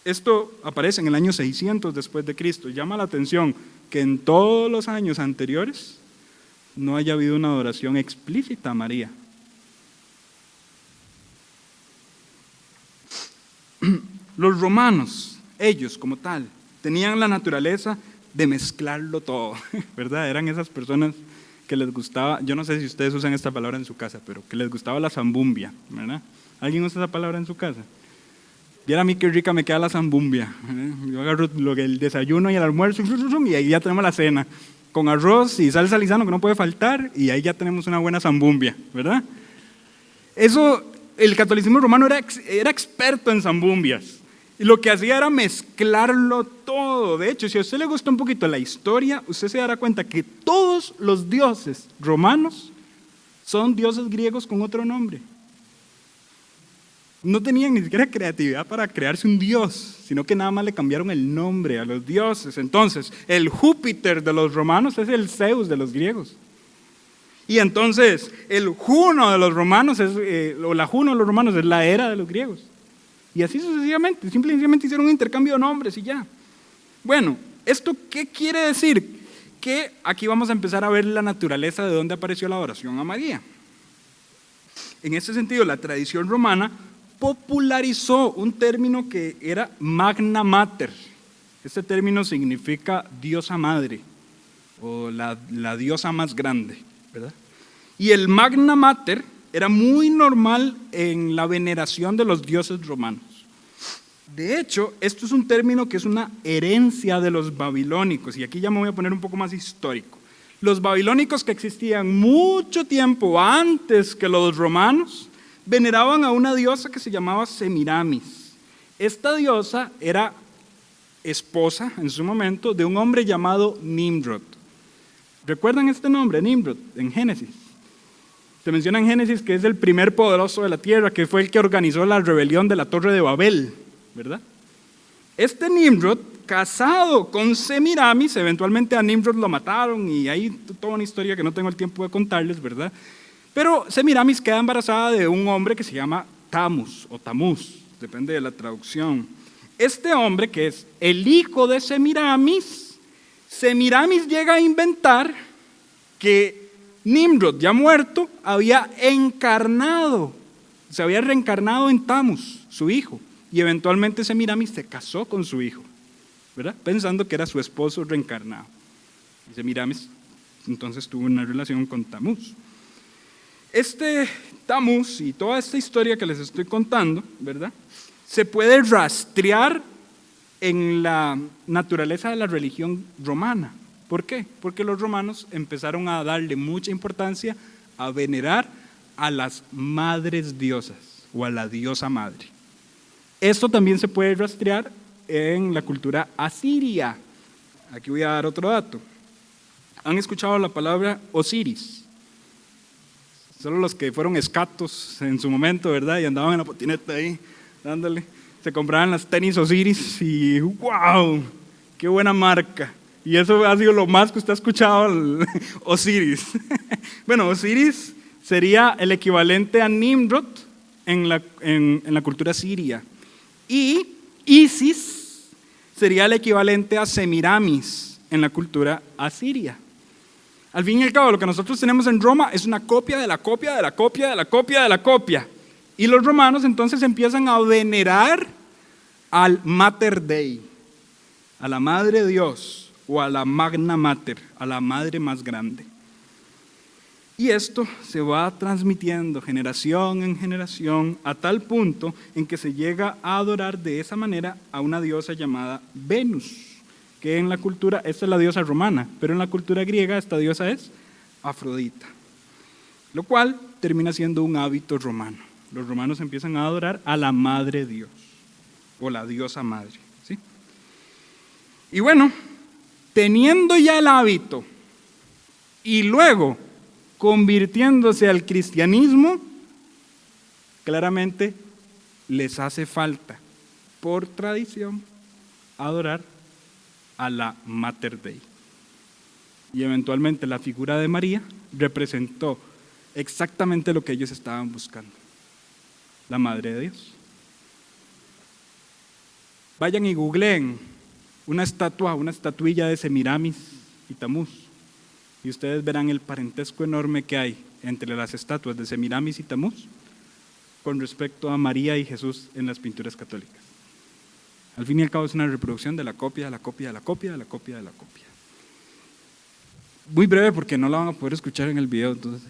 Esto aparece en el año 600 después de Cristo. Llama la atención que en todos los años anteriores no haya habido una adoración explícita a María. Los romanos, ellos como tal, tenían la naturaleza de mezclarlo todo, ¿verdad? Eran esas personas que les gustaba, yo no sé si ustedes usan esta palabra en su casa, pero que les gustaba la zambumbia, ¿verdad? ¿Alguien usa esa palabra en su casa? Viera a mí qué rica me queda la zambumbia. Yo agarro el desayuno y el almuerzo y ahí ya tenemos la cena, con arroz y salsa Lizano que no puede faltar, y ahí ya tenemos una buena zambumbia, ¿verdad? Eso, el catolicismo romano era experto en zambumbias. Y lo que hacía era mezclarlo todo. De hecho, si a usted le gusta un poquito la historia, usted se dará cuenta que todos los dioses romanos son dioses griegos con otro nombre. No tenían ni siquiera creatividad para crearse un dios, sino que nada más le cambiaron el nombre a los dioses. Entonces, el Júpiter de los romanos es el Zeus de los griegos. Y entonces, el Juno de los romanos, o la Juno de los romanos es la Hera de los griegos. Y así sucesivamente, simplemente hicieron un intercambio de nombres y ya. Bueno, ¿esto qué quiere decir? Que aquí vamos a empezar a ver la naturaleza de dónde apareció la adoración a María. En este sentido, la tradición romana popularizó un término que era Magna Mater. Este término significa diosa madre o la diosa más grande, ¿verdad? Y el Magna Mater era muy normal en la veneración de los dioses romanos. De hecho, esto es un término que es una herencia de los babilónicos, y aquí ya me voy a poner un poco más histórico. Los babilónicos, que existían mucho tiempo antes que los romanos, veneraban a una diosa que se llamaba Semiramis. Esta diosa era esposa en su momento de un hombre llamado Nimrod. ¿Recuerdan este nombre, Nimrod, en Génesis? Se menciona en Génesis que es el primer poderoso de la tierra, que fue el que organizó la rebelión de la Torre de Babel, ¿verdad? Este Nimrod, casado con Semiramis, eventualmente a Nimrod lo mataron y hay toda una historia que no tengo el tiempo de contarles, ¿verdad? Pero Semiramis queda embarazada de un hombre que se llama Tamus o Tamuz, depende de la traducción. Este hombre, que es el hijo de Semiramis, Semiramis llega a inventar que Nimrod, ya muerto, se había reencarnado en Tamus, su hijo, y eventualmente Semiramis se casó con su hijo, ¿verdad? Pensando que era su esposo reencarnado. Y Semiramis entonces tuvo una relación con Tamuz. Este Tamuz y toda esta historia que les estoy contando, ¿verdad?, se puede rastrear en la naturaleza de la religión romana. ¿Por qué? Porque los romanos empezaron a darle mucha importancia a venerar a las madres diosas o a la diosa madre. Esto también se puede rastrear en la cultura asiria. Aquí voy a dar otro dato. ¿Han escuchado la palabra Osiris? Solo los que fueron escatos en su momento, ¿verdad? Y andaban en la patineta ahí, dándole. Se compraban las tenis Osiris y ¡wow! ¡Qué buena marca! Y eso ha sido lo más que usted ha escuchado, Osiris. Bueno, Osiris sería el equivalente a Nimrod en la cultura siria. Y Isis sería el equivalente a Semiramis en la cultura asiria. Al fin y al cabo, lo que nosotros tenemos en Roma es una copia de la copia de la copia de la copia de la copia. Y los romanos entonces empiezan a venerar al Mater Dei, a la Madre Dios o a la Magna Mater, a la Madre más grande. Y esto se va transmitiendo generación en generación a tal punto en que se llega a adorar de esa manera a una diosa llamada Venus, que en la cultura, esta es la diosa romana, pero en la cultura griega esta diosa es Afrodita, lo cual termina siendo un hábito romano. Los romanos empiezan a adorar a la Madre Dios o la diosa madre, ¿sí? Y bueno, teniendo ya el hábito y luego convirtiéndose al cristianismo, claramente les hace falta, por tradición, adorar a la Mater Dei. Y eventualmente la figura de María representó exactamente lo que ellos estaban buscando, la Madre de Dios. Vayan y googleen una estatuilla de Semiramis y Tamuz, y ustedes verán el parentesco enorme que hay entre las estatuas de Semiramis y Tamuz con respecto a María y Jesús en las pinturas católicas. Al fin y al cabo es una reproducción de la copia, de la copia, de la copia, de la copia, de la copia. Muy breve porque no la van a poder escuchar en el video, entonces.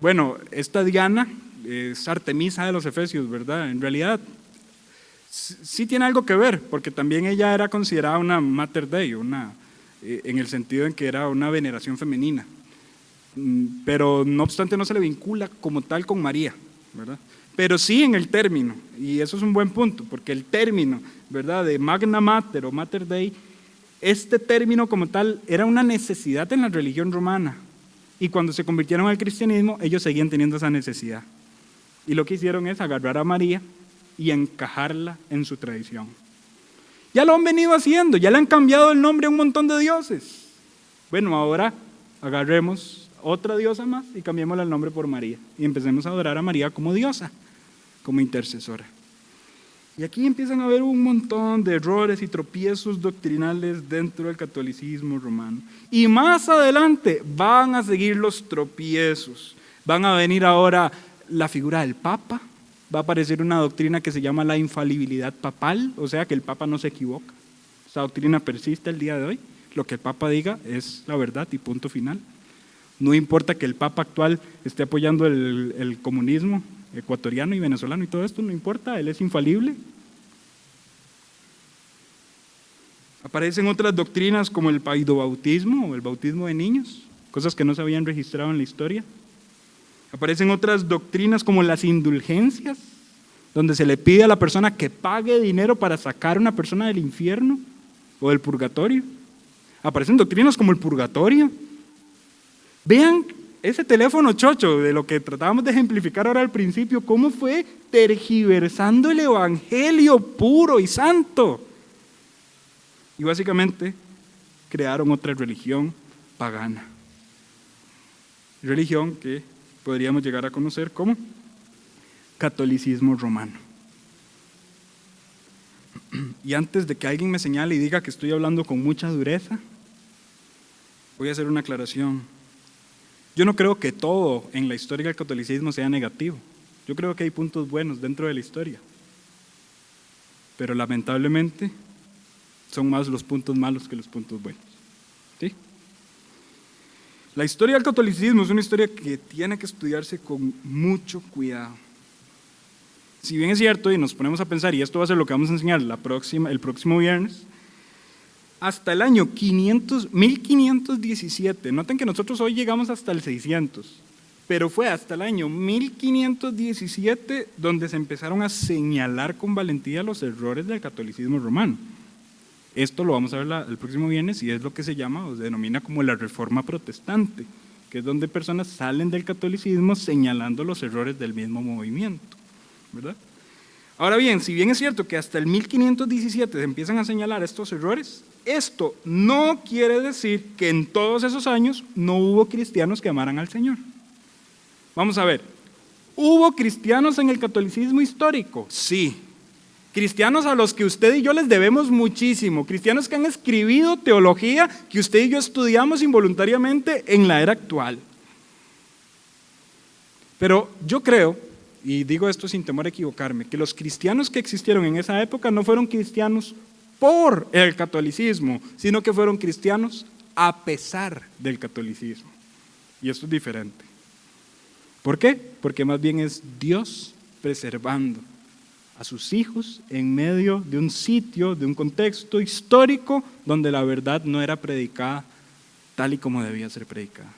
Bueno, esta Diana es Artemisa de los Efesios, ¿verdad? En realidad sí tiene algo que ver, porque también ella era considerada una Mater Dei, en el sentido en que era una veneración femenina. Pero no obstante no se le vincula como tal con María, ¿verdad? Pero sí en el término, y eso es un buen punto, porque el término, ¿verdad?, de Magna Mater o Mater Dei, este término como tal era una necesidad en la religión romana, y cuando se convirtieron al cristianismo, ellos seguían teniendo esa necesidad. Y lo que hicieron es agarrar a María y encajarla en su tradición. Ya lo han venido haciendo, ya le han cambiado el nombre a un montón de dioses. Bueno, ahora agarremos otra diosa más y cambiémosle el nombre por María y empecemos a adorar a María como diosa, como intercesora. Y aquí empiezan a haber un montón de errores y tropiezos doctrinales dentro del catolicismo romano. Y más adelante van a seguir los tropiezos. Van a venir ahora la figura del Papa. Va a aparecer una doctrina que se llama la infalibilidad papal, o sea que el Papa no se equivoca. Esa doctrina persiste el día de hoy. Lo que el Papa diga es la verdad y punto final. No importa que el Papa actual esté apoyando el comunismo ecuatoriano y venezolano y todo esto, no importa, él es infalible. Aparecen otras doctrinas como el paidobautismo o el bautismo de niños, cosas que no se habían registrado en la historia. Aparecen otras doctrinas como las indulgencias, donde se le pide a la persona que pague dinero para sacar a una persona del infierno o del purgatorio. Aparecen doctrinas como el purgatorio. Vean ese teléfono chocho de lo que tratábamos de ejemplificar ahora al principio, cómo fue tergiversando el evangelio puro y santo. Y básicamente crearon otra religión pagana. Religión que podríamos llegar a conocer como catolicismo romano. Y antes de que alguien me señale y diga que estoy hablando con mucha dureza, voy a hacer una aclaración. Yo no creo que todo en la historia del catolicismo sea negativo. Yo creo que hay puntos buenos dentro de la historia. Pero lamentablemente son más los puntos malos que los puntos buenos. ¿Sí? La historia del catolicismo es una historia que tiene que estudiarse con mucho cuidado. Si bien es cierto, y nos ponemos a pensar, y esto va a ser lo que vamos a enseñar el próximo viernes, hasta el año 1517, noten que nosotros hoy llegamos hasta el 600, pero fue hasta el año 1517 donde se empezaron a señalar con valentía los errores del catolicismo romano. Esto lo vamos a ver el próximo viernes y es lo que se llama o se denomina como la Reforma Protestante, que es donde personas salen del catolicismo señalando los errores del mismo movimiento, ¿verdad? Ahora bien, si bien es cierto que hasta el 1517 se empiezan a señalar estos errores, esto no quiere decir que en todos esos años no hubo cristianos que amaran al Señor. Vamos a ver, ¿hubo cristianos en el catolicismo histórico? Sí. Cristianos a los que usted y yo les debemos muchísimo, cristianos que han escrito teología que usted y yo estudiamos involuntariamente en la era actual. Pero yo creo, y digo esto sin temor a equivocarme, que los cristianos que existieron en esa época no fueron cristianos por el catolicismo, sino que fueron cristianos a pesar del catolicismo. Y esto es diferente. ¿Por qué? Porque más bien es Dios preservando a sus hijos en medio de un sitio, de un contexto histórico donde la verdad no era predicada tal y como debía ser predicada.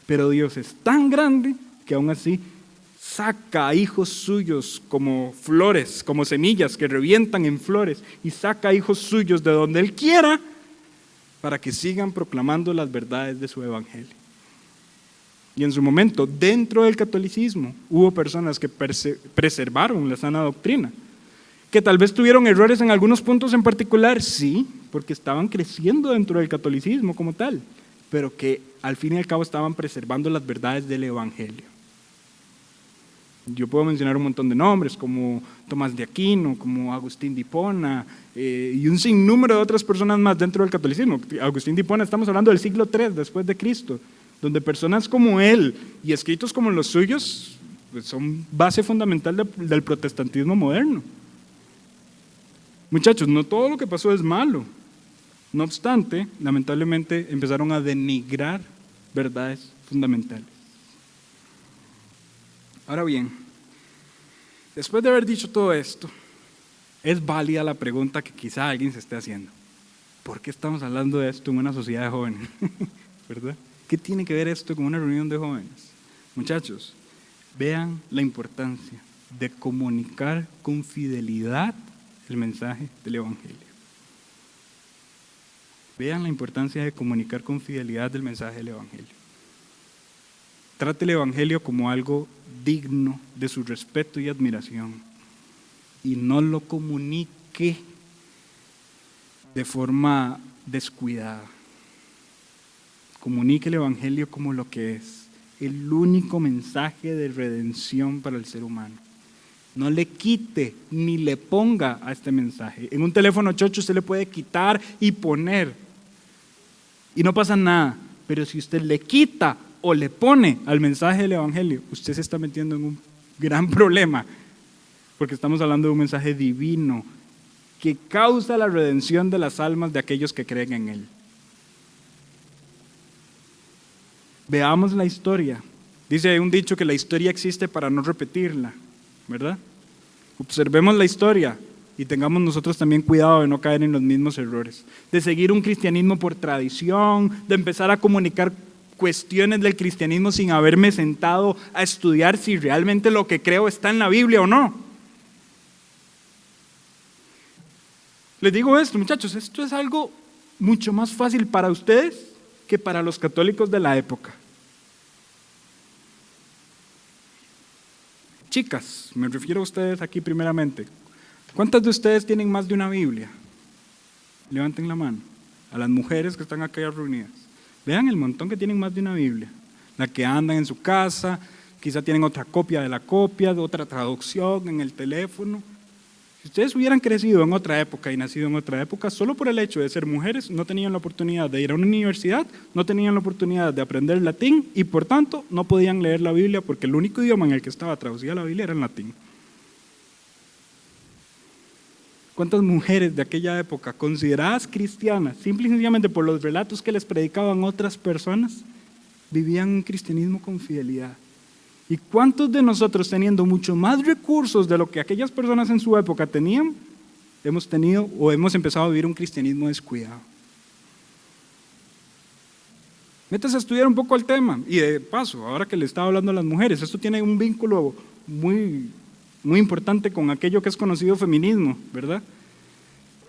Pero Dios es tan grande que aún así saca a hijos suyos como flores, como semillas que revientan en flores, y saca a hijos suyos de donde Él quiera para que sigan proclamando las verdades de su evangelio. Y en su momento, dentro del catolicismo, hubo personas que preservaron la sana doctrina, que tal vez tuvieron errores en algunos puntos en particular, sí, porque estaban creciendo dentro del catolicismo como tal, pero que al fin y al cabo estaban preservando las verdades del evangelio. Yo puedo mencionar un montón de nombres, como Tomás de Aquino, como Agustín de Hipona, y un sinnúmero de otras personas más dentro del catolicismo. Agustín de Hipona, estamos hablando del siglo III después de Cristo, donde personas como él y escritos como los suyos pues son base fundamental del protestantismo moderno. Muchachos, no todo lo que pasó es malo. No obstante, lamentablemente empezaron a denigrar verdades fundamentales. Ahora bien, después de haber dicho todo esto, es válida la pregunta que quizá alguien se esté haciendo. ¿Por qué estamos hablando de esto en una sociedad de jóvenes? ¿Verdad? ¿Qué tiene que ver esto con una reunión de jóvenes? Muchachos, vean la importancia de comunicar con fidelidad el mensaje del Evangelio. Vean la importancia de comunicar con fidelidad el mensaje del Evangelio. Trate el Evangelio como algo digno de su respeto y admiración y no lo comunique de forma descuidada. Comunique el Evangelio como lo que es, el único mensaje de redención para el ser humano. No le quite ni le ponga a este mensaje. En un teléfono chocho usted le puede quitar y poner y no pasa nada, pero si usted le quita o le pone al mensaje del Evangelio, usted se está metiendo en un gran problema, porque estamos hablando de un mensaje divino que causa la redención de las almas de aquellos que creen en él. Veamos la historia. Dice un dicho que la historia existe para no repetirla, ¿verdad? Observemos la historia y tengamos nosotros también cuidado de no caer en los mismos errores, de seguir un cristianismo por tradición, de empezar a comunicar cuestiones del cristianismo sin haberme sentado a estudiar si realmente lo que creo está en la Biblia o no. Les digo esto, muchachos, esto es algo mucho más fácil para ustedes que para los católicos de la época. Chicas, me refiero a ustedes aquí primeramente. ¿Cuántas de ustedes tienen más de una Biblia? Levanten la mano. A las mujeres que están acá reunidas. Vean el montón que tienen más de una Biblia. La que andan en su casa, quizá tienen otra copia de la copia, de otra traducción en el teléfono. Si ustedes hubieran crecido en otra época y nacido en otra época, solo por el hecho de ser mujeres, no tenían la oportunidad de ir a una universidad, no tenían la oportunidad de aprender latín y por tanto no podían leer la Biblia porque el único idioma en el que estaba traducida la Biblia era el latín. ¿Cuántas mujeres de aquella época, consideradas cristianas, simple y sencillamente por los relatos que les predicaban otras personas, vivían un cristianismo con fidelidad? ¿Y cuántos de nosotros, teniendo mucho más recursos de lo que aquellas personas en su época tenían, hemos tenido o hemos empezado a vivir un cristianismo descuidado? Métase a estudiar un poco el tema. Y de paso, ahora que le estaba hablando a las mujeres, esto tiene un vínculo muy importante con aquello que es conocido feminismo, ¿verdad?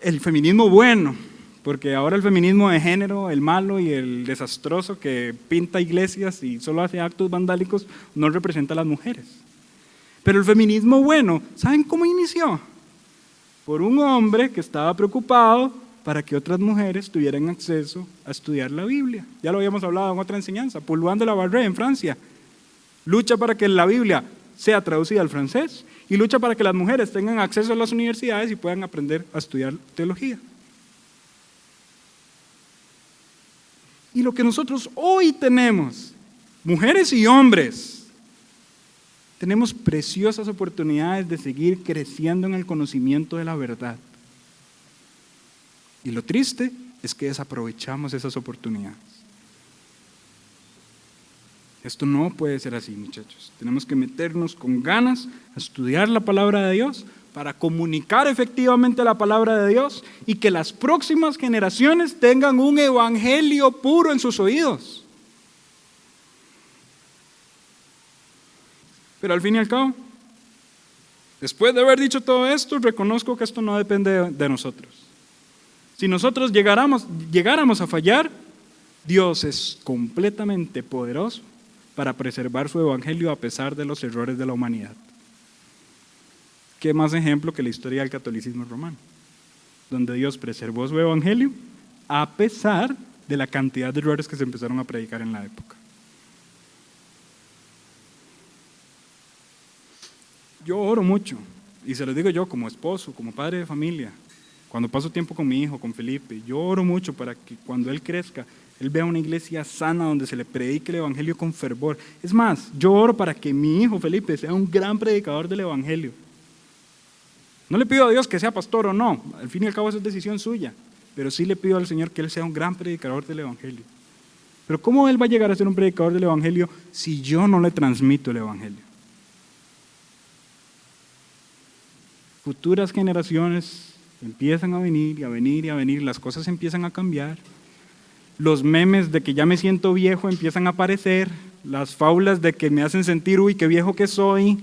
El feminismo bueno, porque ahora el feminismo de género, el malo y el desastroso que pinta iglesias y solo hace actos vandálicos, no representa a las mujeres. Pero el feminismo bueno, ¿saben cómo inició? Por un hombre que estaba preocupado para que otras mujeres tuvieran acceso a estudiar la Biblia. Ya lo habíamos hablado en otra enseñanza. Paul de la Barre en Francia lucha para que la Biblia sea traducida al francés y lucha para que las mujeres tengan acceso a las universidades y puedan aprender a estudiar teología. Y lo que nosotros hoy tenemos, mujeres y hombres, tenemos preciosas oportunidades de seguir creciendo en el conocimiento de la verdad. Y lo triste es que desaprovechamos esas oportunidades. Esto no puede ser así, muchachos. Tenemos que meternos con ganas a estudiar la palabra de Dios para comunicar efectivamente la palabra de Dios y que las próximas generaciones tengan un evangelio puro en sus oídos. Pero al fin y al cabo, después de haber dicho todo esto, reconozco que esto no depende de nosotros. Si nosotros llegáramos a fallar, Dios es completamente poderoso para preservar su evangelio a pesar de los errores de la humanidad. ¿Qué más ejemplo que la historia del catolicismo romano? Donde Dios preservó su evangelio a pesar de la cantidad de errores que se empezaron a predicar en la época. Yo oro mucho, y se lo digo yo como esposo, como padre de familia, Cuando paso tiempo con mi hijo, con Felipe, yo oro mucho para que cuando él crezca, él vea una iglesia sana donde se le predique el evangelio con fervor. Es más, yo oro para que mi hijo Felipe sea un gran predicador del evangelio. No le pido a Dios que sea pastor o no, al fin y al cabo eso es decisión suya, pero sí le pido al Señor que él sea un gran predicador del evangelio. Pero ¿cómo él va a llegar a ser un predicador del evangelio si yo no le transmito el evangelio? Futuras generaciones empiezan a venir y a venir y a venir, las cosas empiezan a cambiar. Los memes de que ya me siento viejo empiezan a aparecer, las fábulas de que me hacen sentir, uy, qué viejo que soy.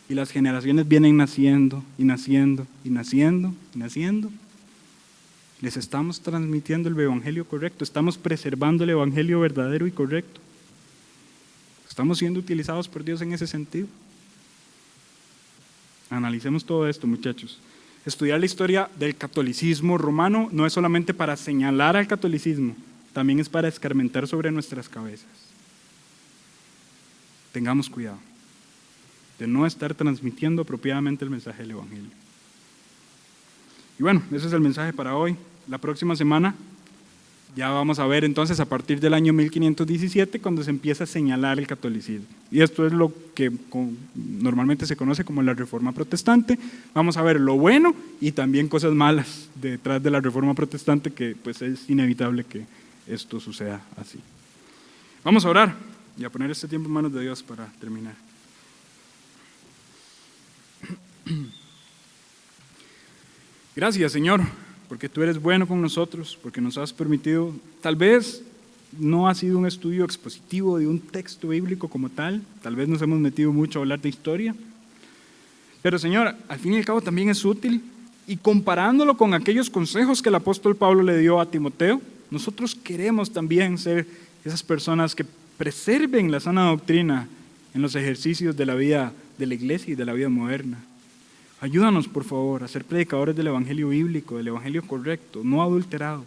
Y las generaciones vienen naciendo y naciendo y naciendo y naciendo. Les estamos transmitiendo el evangelio correcto, estamos preservando el evangelio verdadero y correcto. Estamos siendo utilizados por Dios en ese sentido. Analicemos todo esto, muchachos. Estudiar la historia del catolicismo romano no es solamente para señalar al catolicismo, también es para escarmentar sobre nuestras cabezas. Tengamos cuidado de no estar transmitiendo apropiadamente el mensaje del evangelio. Y bueno, ese es el mensaje para hoy. La próxima semana ya vamos a ver entonces a partir del año 1517 cuando se empieza a señalar el catolicismo. Y esto es lo que normalmente se conoce como la Reforma Protestante. Vamos a ver lo bueno y también cosas malas detrás de la Reforma Protestante, que pues es inevitable que esto suceda así. Vamos a orar y a poner este tiempo en manos de Dios para terminar. Gracias, Señor, porque tú eres bueno con nosotros, porque nos has permitido, tal vez no ha sido un estudio expositivo de un texto bíblico como tal vez nos hemos metido mucho a hablar de historia, pero Señor, al fin y al cabo también es útil, y comparándolo con aquellos consejos que el apóstol Pablo le dio a Timoteo, nosotros queremos también ser esas personas que preserven la sana doctrina en los ejercicios de la vida de la iglesia y de la vida moderna. Ayúdanos, por favor, a ser predicadores del evangelio bíblico, del evangelio correcto, no adulterado.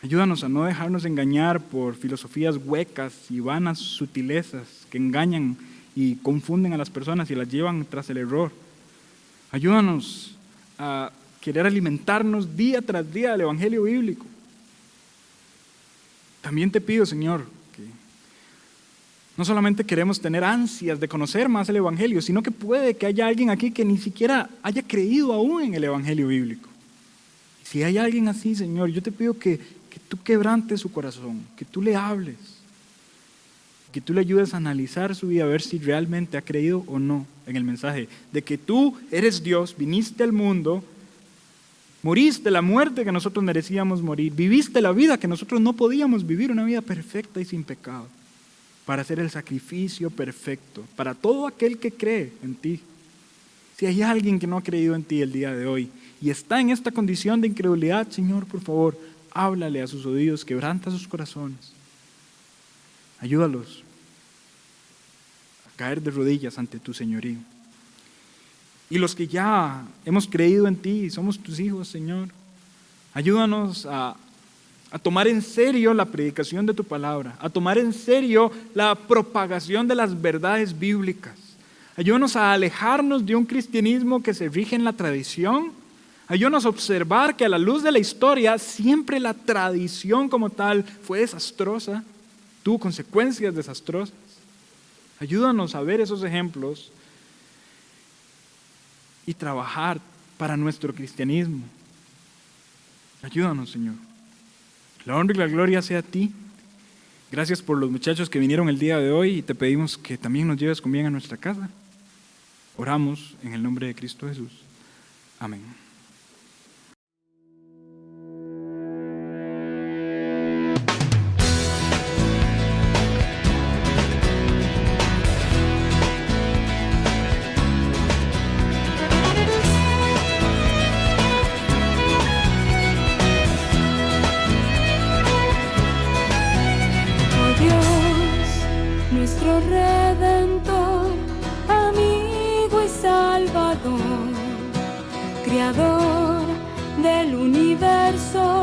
Ayúdanos a no dejarnos engañar por filosofías huecas y vanas sutilezas que engañan y confunden a las personas y las llevan tras el error. Ayúdanos a querer alimentarnos día tras día del evangelio bíblico. También te pido, Señor, que no solamente queremos tener ansias de conocer más el evangelio, sino que puede que haya alguien aquí que ni siquiera haya creído aún en el evangelio bíblico. Si hay alguien así, Señor, yo te pido que tú quebrantes su corazón, que tú le hables, que tú le ayudes a analizar su vida, a ver si realmente ha creído o no en el mensaje de que tú eres Dios, viniste al mundo, moriste la muerte que nosotros merecíamos morir, viviste la vida que nosotros no podíamos vivir, una vida perfecta y sin pecado, para hacer el sacrificio perfecto, para todo aquel que cree en ti. Si hay alguien que no ha creído en ti el día de hoy y está en esta condición de incredulidad, Señor, por favor, háblale a sus oídos, quebranta sus corazones. Ayúdalos a caer de rodillas ante tu señorío. Y los que ya hemos creído en ti, somos tus hijos, Señor, ayúdanos a tomar en serio la predicación de tu palabra, a tomar en serio la propagación de las verdades bíblicas. Ayúdanos a alejarnos de un cristianismo que se rige en la tradición. Ayúdanos a observar que a la luz de la historia siempre la tradición como tal fue desastrosa, tuvo consecuencias desastrosas. Ayúdanos a ver esos ejemplos y trabajar para nuestro cristianismo. Ayúdanos, Señor. La honra y la gloria sea a ti. Gracias por los muchachos que vinieron el día de hoy y te pedimos que también nos lleves con bien a nuestra casa. Oramos en el nombre de Cristo Jesús. Amén. Nuestro Redentor, amigo y Salvador, Creador del universo.